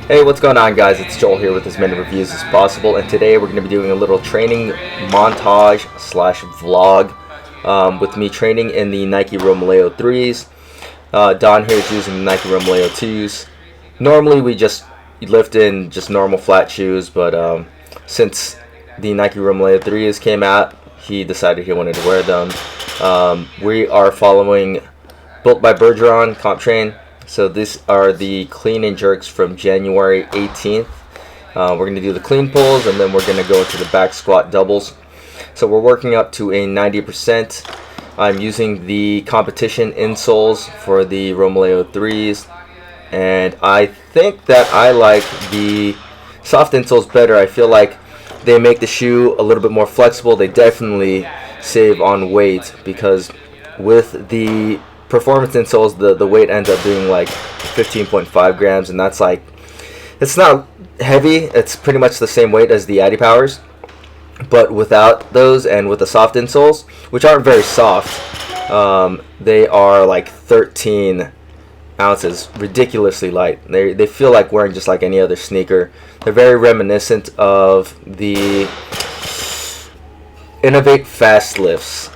Hey, what's going on, guys? It's Joel here with as many reviews as possible, and today we're going to be doing a little training montage slash vlog with me training in the Nike Romaleo 3s. Don here is using the Nike Romaleo 2s. Normally we just lift in just normal flat shoes, but since the Nike Romaleos 3s came out, he decided he wanted to wear them. We are following Built by Bergeron Comp Train. So these are the clean and jerks from January 18th. We're going to do the clean pulls, and then we're going to go into the back squat doubles. So we're working up to a 90%. I'm using the competition insoles for the Romaleo 3s, and I think that I like the soft insoles better. I feel like they make the shoe a little bit more flexible. They definitely save on weight, because with the performance insoles, the weight ends up being like 15.5 grams, and that's like, it's not heavy. It's pretty much the same weight as the Addy Powers, but without those and with the soft insoles, which aren't very soft, they are like 13 ounces, ridiculously light. They feel like wearing just like any other sneaker. They're very reminiscent of the Innovate Fast Lifts.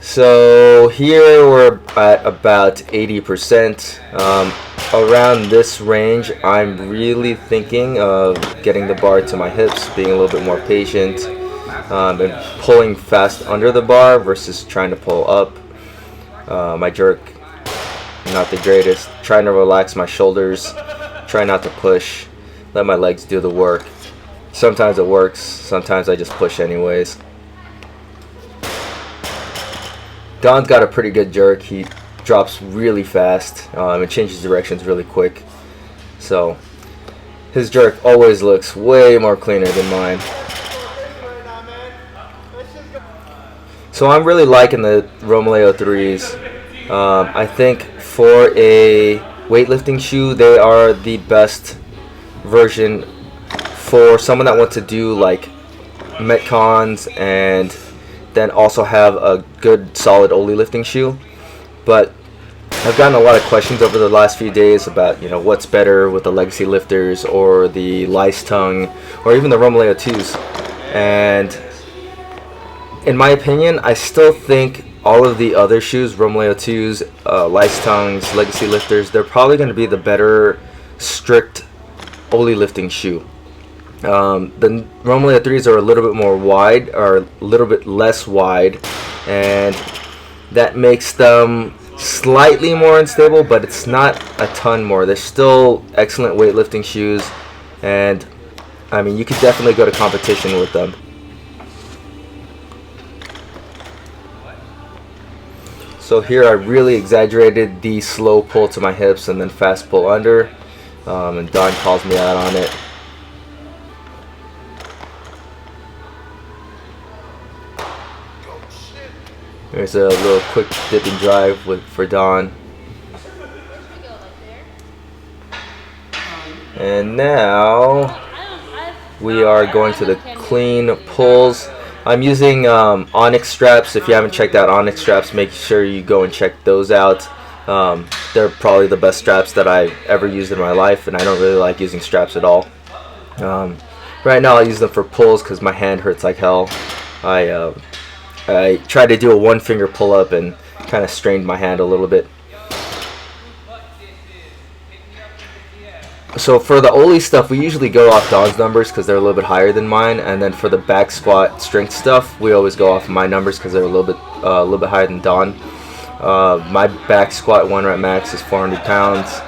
So here we're at about 80%. Around this range, I'm really thinking of getting the bar to my hips, being a little bit more patient, and pulling fast under the bar versus trying to pull up. My jerk, not the greatest. Trying to relax my shoulders, try not to push, let my legs do the work. Sometimes it works, sometimes I just push anyways. Don's got a pretty good jerk. He drops really fast and changes directions really quick. So his jerk always looks way more cleaner than mine. So I'm really liking the Romaleo 3s. I think for a weightlifting shoe, they are the best version for someone that wants to do like Metcons and then also have a good solid Oli lifting shoe. But I've gotten a lot of questions over the last few days about, what's better with the legacy lifters or the lice tongue or even the Romaleo 2s. And in my opinion, I still think all of the other shoes, Romaleo 2s, lice tongues, legacy lifters, they're probably going to be the better strict Oli lifting shoe. The Romaleo 3s are a little bit more wide, or a little bit less wide, and that makes them slightly more unstable, but it's not a ton more. They're still excellent weightlifting shoes, and I mean, you could definitely go to competition with them. So here I really exaggerated the slow pull to my hips and then fast pull under, and Don calls me out on it. There's a little quick dip and drive for Don. And now we are going to the clean pulls. I'm using Onyx Straps. If you haven't checked out Onyx Straps, make sure you go and check those out. They're probably the best straps that I've ever used in my life, and I don't really like using straps at all. Right now I use them for pulls because my hand hurts like hell. I tried to do a one finger pull up and kind of strained my hand a little bit. So for the Oli stuff, we usually go off Don's numbers because they're a little bit higher than mine, and then for the back squat strength stuff, we always go off my numbers because they're a little bit higher than Don. My back squat 1 rep max is 400 pounds,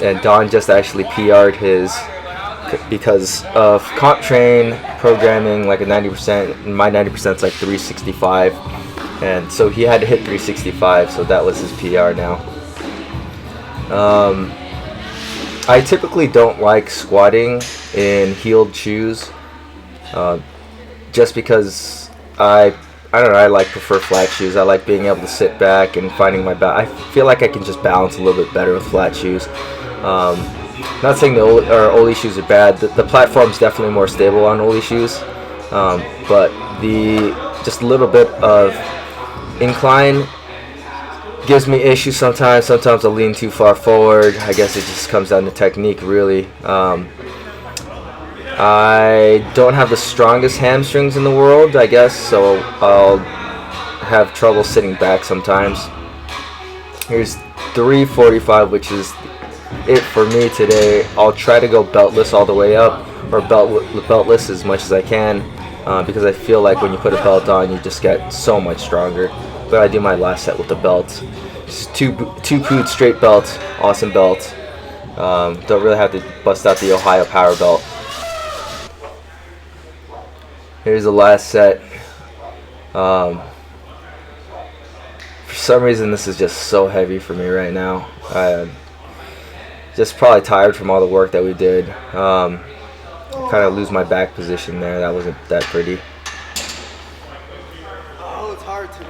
and Don just actually PR'd his because of comp train programming, like a 90%. My 90% is like 365, and so he had to hit 365, so that was his PR now. I typically don't like squatting in heeled shoes, just because I don't know, I prefer flat shoes. I like being able to sit back and finding my I feel like I can just balance a little bit better with flat shoes. Not saying the Oli shoes are bad. The platform's definitely more stable on Oli shoes, but the just a little bit of incline gives me issues sometimes. Sometimes I lean too far forward. I guess it just comes down to technique, really. I don't have the strongest hamstrings in the world, I guess, so I'll have trouble sitting back sometimes. Here's 345, which is it for me today. I'll try to go beltless all the way up, or beltless as much as I can, because I feel like when you put a belt on, you just get so much stronger. But I do my last set with the belt. Just two pood straight belt, awesome belt. Don't really have to bust out the Ohio Power Belt. Here's the last set. For some reason, this is just so heavy for me right now. Just probably tired from all the work that we did. Kind of lose my back position there. That wasn't that pretty. Oh, it's hard today.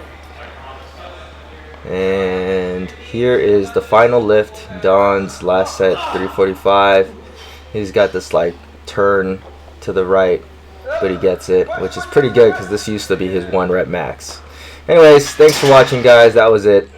And here is the final lift. Don's last set, 345. He's got this like turn to the right, but he gets it, which is pretty good because this used to be his 1 rep max. Anyways, thanks for watching, guys. That was it.